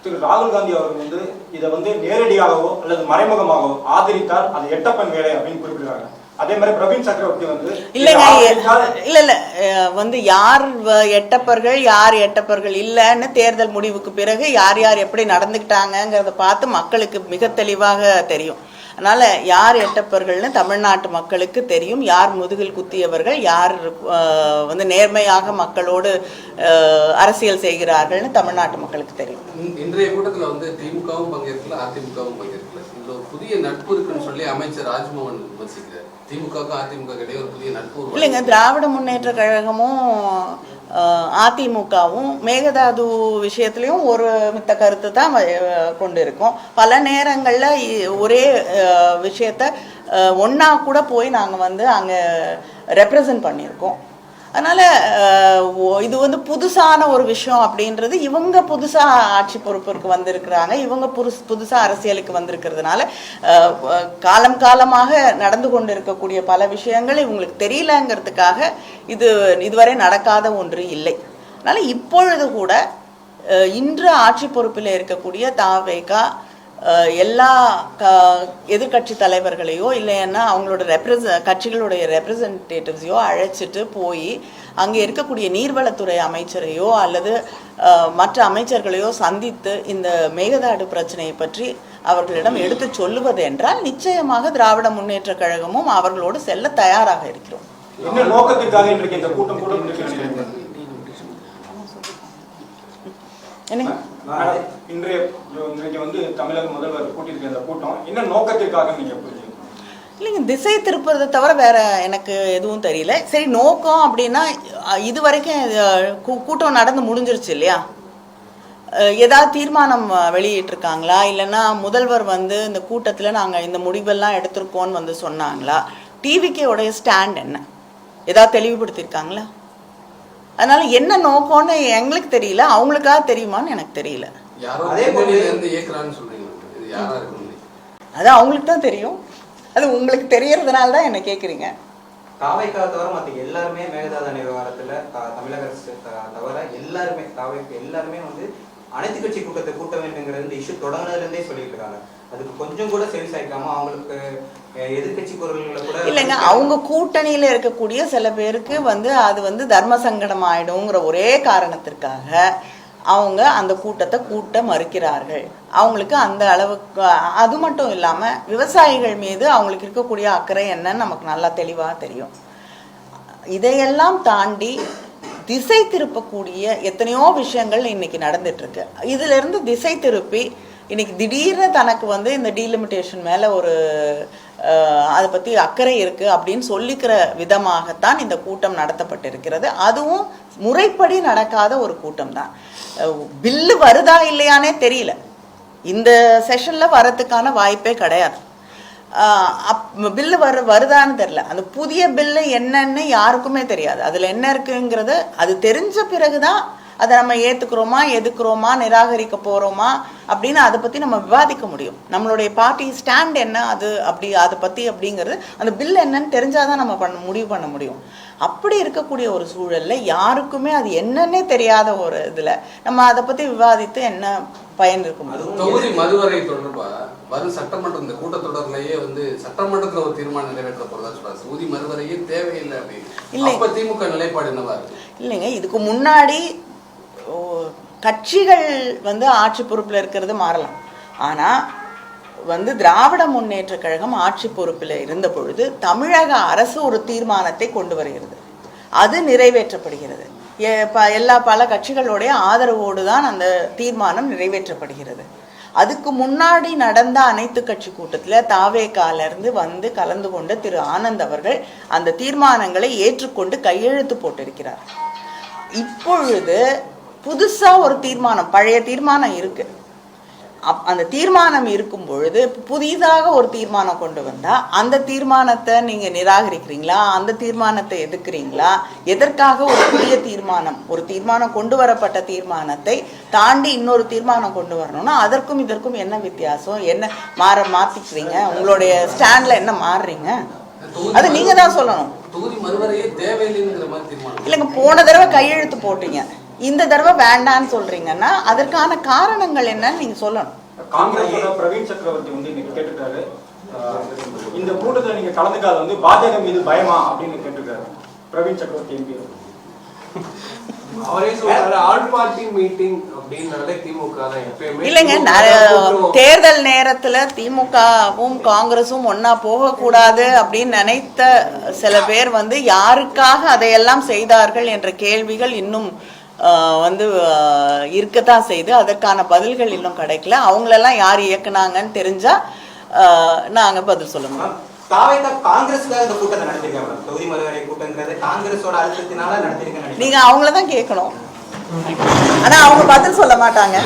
திரு ராகுல் காந்தி அவர்கள் வந்து இதை வந்து நேரடியாகவோ அல்லது மறைமுகமாகவோ ஆதரித்தால் அது எட்டப்பன் வேலை அப்படின்னு குறிப்பிடுறாங்க. அதே மாதிரி பிரவீன் சக்கரவர்த்தி வந்து இல்ல வந்து யார் எட்டப்பர்கள் யார் எட்டப்பர்கள் இல்லைன்னு தேர்தல் முடிவுக்கு பிறகு யார் யார் எப்படி நடந்துக்கிட்டாங்கிறத பார்த்து மக்களுக்கு மிக தெளிவாக தெரியும். அதனால யார் எட்டப்பர்கள்னு தமிழ்நாட்டு மக்களுக்கு தெரியும். யார் முதுகில் குத்தியவர்கள், யார் வந்து நேர்மையாக மக்களோடு அரசியல் செய்கிறார்கள்னு தமிழ்நாட்டு மக்களுக்கு தெரியும். இன்றைய கூட்டத்தில் வந்து திமுகவும் பங்கேற்கல, அதிமுகவும் பங்கேற்கல. இந்த ஒரு புதிய நட்பு இருக்குன்னு சொல்லி அமைச்சர் ராஜ்மோகன் விமர்சிக்கிறார். திமுகவுக்கும் அதிமுக இடையே ஒரு புதிய நட்பு இல்லைங்க. திராவிட முன்னேற்ற கழகமும் அதிமுகவும் மேகதாது விஷயத்துலையும் ஒரு மித்த கருத்து தான் கொண்டு இருக்கோம். பல நேரங்களில் ஒரே விஷயத்த ஒன்றா கூட போய் நாங்கள் வந்து அங்கே ரெப்ரசன்ட் பண்ணியிருக்கோம். அதனால் இது வந்து புதுசான ஒரு விஷயம் அப்படின்றது, இவங்க புதுசாக ஆட்சி பொறுப்பிற்கு வந்திருக்கிறாங்க, இவங்க புதுசாக அரசியலுக்கு வந்திருக்கிறதுனால காலம் காலமாக நடந்து கொண்டு இருக்கக்கூடிய பல விஷயங்கள் இவங்களுக்கு தெரியலங்கிறதுக்காக இதுவரை நடக்காத ஒன்று இல்லை. அதனால் இப்பொழுது கூட இன்று ஆட்சி பொறுப்பில் இருக்கக்கூடிய தாவேகா எல்லா எதிர்கட்சி தலைவர்களையோ இல்லைன்னா அவங்களோட கட்சிகளுடைய ரெப்ரசன்டேட்டிவ்ஸையோ அழைச்சிட்டு போய் அங்கே இருக்கக்கூடிய நீர்வளத்துறை அமைச்சரையோ அல்லது மற்ற அமைச்சர்களையோ சந்தித்து இந்த மேகதாடு பிரச்சனையை பற்றி அவர்களிடம் எடுத்து சொல்லுவது என்றால் நிச்சயமாக திராவிட முன்னேற்ற கழகமும் அவர்களோடு செல்ல தயாராக இருக்கிறோம். என்ன நோக்கத்திற்காக இன்றைக்கு இந்த கூட்டம் கூட இன்றைக்கு வந்து தமிழக முதல்வர் கூட்டியிருக்க இந்த கூட்டம் என்ன நோக்கத்திற்காக நீங்க இல்லைங்க, திசை திருப்புறதை தவிர வேற எனக்கு எதுவும் தெரியல. சரி, நோக்கம் அப்படின்னா இது வரைக்கும் கூட்டம் நடந்து முடிஞ்சிருச்சு இல்லையா? ஏதாவது தீர்மானம் வெளியிட்டிருக்காங்களா? இல்லைன்னா முதல்வர் வந்து இந்த கூட்டத்தில் நாங்கள் இந்த முடிவெல்லாம் எடுத்திருக்கோன்னு வந்து சொன்னாங்களா? டிவிக்கேவுடைய ஸ்டாண்ட் என்ன ஏதாவது தெளிவுபடுத்தியிருக்காங்களா? அதனால என்ன நோக்கம்னு எங்களுக்கு தெரியல, அவங்களுக்காக தெரியுமான்னு எனக்கு தெரியல. அது அவங்களுக்கு தான் தெரியும். அது உங்களுக்கு தெரியறதுனால தான் என்ன கேட்குறீங்க. தாவைக்கா தவிர மற்ற எல்லாருமே மேகதாது விவகாரத்தில் தமிழக அரசு தவிர எல்லாருமே எல்லாருமே வந்து அனைத்து கட்சி கூட்டத்தை கூட்ட வேண்டுங்கிற இந்த இஷ்யூ தொடங்கினதுலேருந்தே சொல்லிட்டு இருக்காங்க. அதுக்கு கொஞ்சம் கூட செவி சாய்க்காம அவங்களுக்கு எதிர்கட்சி குரல்களை கூட இல்லைங்க, அவங்க கூட்டணியில இருக்கக்கூடிய சில பேருக்கு வந்து அது வந்து தர்ம சங்கடம் ஆயிடுங்கிற ஒரே காரணத்திற்காக அவங்க அந்த கூட்டத்தை கூட்ட மறுக்கிறார்கள். அவங்களுக்கு அந்த அளவுக்கு, அது மட்டும் இல்லாம விவசாயிகள் மீது அவங்களுக்கு இருக்கக்கூடிய அக்கறை என்னன்னு நமக்கு நல்லா தெளிவாக தெரியும். இதையெல்லாம் தாண்டி திசை திருப்பக்கூடிய எத்தனையோ விஷயங்கள் இன்னைக்கு நடந்துட்டு இருக்கு. இதுல இருந்து திசை திருப்பி இன்னைக்கு திடீர்னு தனக்கு வந்து இந்த டீலிமிட்டேஷன் மேலே ஒரு அதை பற்றி அக்கறை இருக்குது அப்படின்னு சொல்லிக்கிற விதமாகத்தான் இந்த கூட்டம் நடத்தப்பட்டிருக்கிறது. அதுவும் முறைப்படி நடக்காத ஒரு கூட்டம் தான். பில்லு வருதா இல்லையானே தெரியல. இந்த செஷனில் வரத்துக்கான வாய்ப்பே கிடையாது. பில்லு வருதான்னு தெரியல. அந்த புதிய பில்லு என்னன்னு யாருக்குமே தெரியாது. அதில் என்ன இருக்குங்கிறது அது தெரிஞ்ச பிறகுதான் அதை நம்ம ஏற்றுக்கிறோமா, எதுக்குறோமா, நிராகரிக்க போகிறோமா அப்படின்னு அதை பற்றி நம்ம விவாதிக்க முடியும். நம்மளுடைய பார்ட்டி ஸ்டாண்ட் என்ன அதை பற்றி அப்படிங்கிறது அந்த பில் என்னன்னு தெரிஞ்சாதான் நம்ம முடிவு பண்ண முடியும். அப்படி இருக்கக்கூடிய ஒரு சூழலில் யாருக்குமே அது என்னன்னே தெரியாத ஒரு இதில் நம்ம அதை பற்றி விவாதித்து என்ன பயன் இருக்கும்? தொகுதி மறுவரை தொடர்பா வரும் சட்டமன்ற இந்த கூட்டத்தொடர்லேயே வந்து சட்டமன்றத்தில் ஒரு தீர்மானம் நிறைவேற்ற போறதா சொல்றாங்க. தொகுதி மறுவரையே தேவையில்லை அப்படின்னு. இல்லை, திமுக நிலைப்பாடு என்னவா இருக்கு? இல்லைங்க, இதுக்கு முன்னாடி கட்சிகள் வந்து ஆட்சி பொறுப்பில் இருக்கிறது மாறலாம். ஆனால் வந்து திராவிட முன்னேற்ற கழகம் ஆட்சி பொறுப்பில் இருந்த பொழுது தமிழக அரசு ஒரு தீர்மானத்தை கொண்டு வருகிறது, அது நிறைவேற்றப்படுகிறது. பல கட்சிகளுடைய ஆதரவோடு தான் அந்த தீர்மானம் நிறைவேற்றப்படுகிறது. அதுக்கு முன்னாடி நடந்த அனைத்து கட்சி கூட்டத்தில் தாவேகாலிருந்து வந்து கலந்து கொண்ட திரு ஆனந்த் அவர்கள் அந்த தீர்மானங்களை ஏற்றுக்கொண்டு கையெழுத்து போட்டிருக்கிறார். இப்பொழுது புதுசா ஒரு தீர்மானம், பழைய தீர்மானம் இருக்கு, அந்த தீர்மானம் இருக்கும் பொழுது புதிதாக ஒரு தீர்மானம் கொண்டு வந்தா அந்த தீர்மானத்தை நீங்க நிராகரிக்கிறீங்களா, அந்த தீர்மானத்தை எதிர்க்கிறீங்களா? எதற்காக ஒரு புதிய தீர்மானம், ஒரு தீர்மானம் கொண்டு வரப்பட்ட தீர்மானத்தை தாண்டி இன்னொரு தீர்மானம் கொண்டு வரணும்னா அதற்கும் இதற்கும் என்ன வித்தியாசம்? என்ன மாத்திக்கிறீங்க? உங்களுடைய ஸ்டாண்ட்ல என்ன மாறுறீங்க? அது நீங்க தான் சொல்லணும். இல்லைங்க, போன தடவை கையெழுத்து போட்டீங்க, இந்த தடவை வேண்டான்னு சொல்றீங்கன்னா அதற்கான காரணங்கள் என்னன்னு நீங்க சொல்லணும். காங்கிரஸோட பிரவீன் சக்கரவர்த்தி வந்து இன்னைக்கு கேட்டிருக்காரு, இந்த கூட்டத்தில் நீங்க கலந்துக்காத வந்து பாஜக மீது பயமா அப்படின்னு கேட்டிருக்காரு பிரவீன் சக்கரவர்த்தி எம்பி. அவரே சொல்றாரு ஆல் பார்ட்டி மீட்டிங் அப்படின்னாலே திமுக தான் எப்பயுமே. இல்லைங்க, தேர்தல் நேரத்துல திமுகவும் காங்கிரஸும் ஒன்னா போக கூடாது அப்படின்னு நினைத்த சில பேர் வந்து யாருக்காக அதையெல்லாம் செய்தார்கள் என்ற கேள்விகள் இன்னும் வந்து இருக்கத்தான் செய்து. அதற்கான பதில்கள் இன்னும் கிடைக்கல. அவங்களெல்லாம் யார் இயக்குனாங்கன்னு தெரிஞ்சா நாங்க பதில் சொல்லணும். காங்கிரஸ்க்காக இந்த கூட்டத்தை நடத்திருக்காங்க. தொகுதி மறுவரை கூட்டங்கிறது காங்கிரஸோட அழுத்தத்தினால நடத்திருக்கேன். நீங்க அவங்கள தான் கேட்கணும், ஆனா அவங்க பதில் சொல்ல மாட்டாங்க.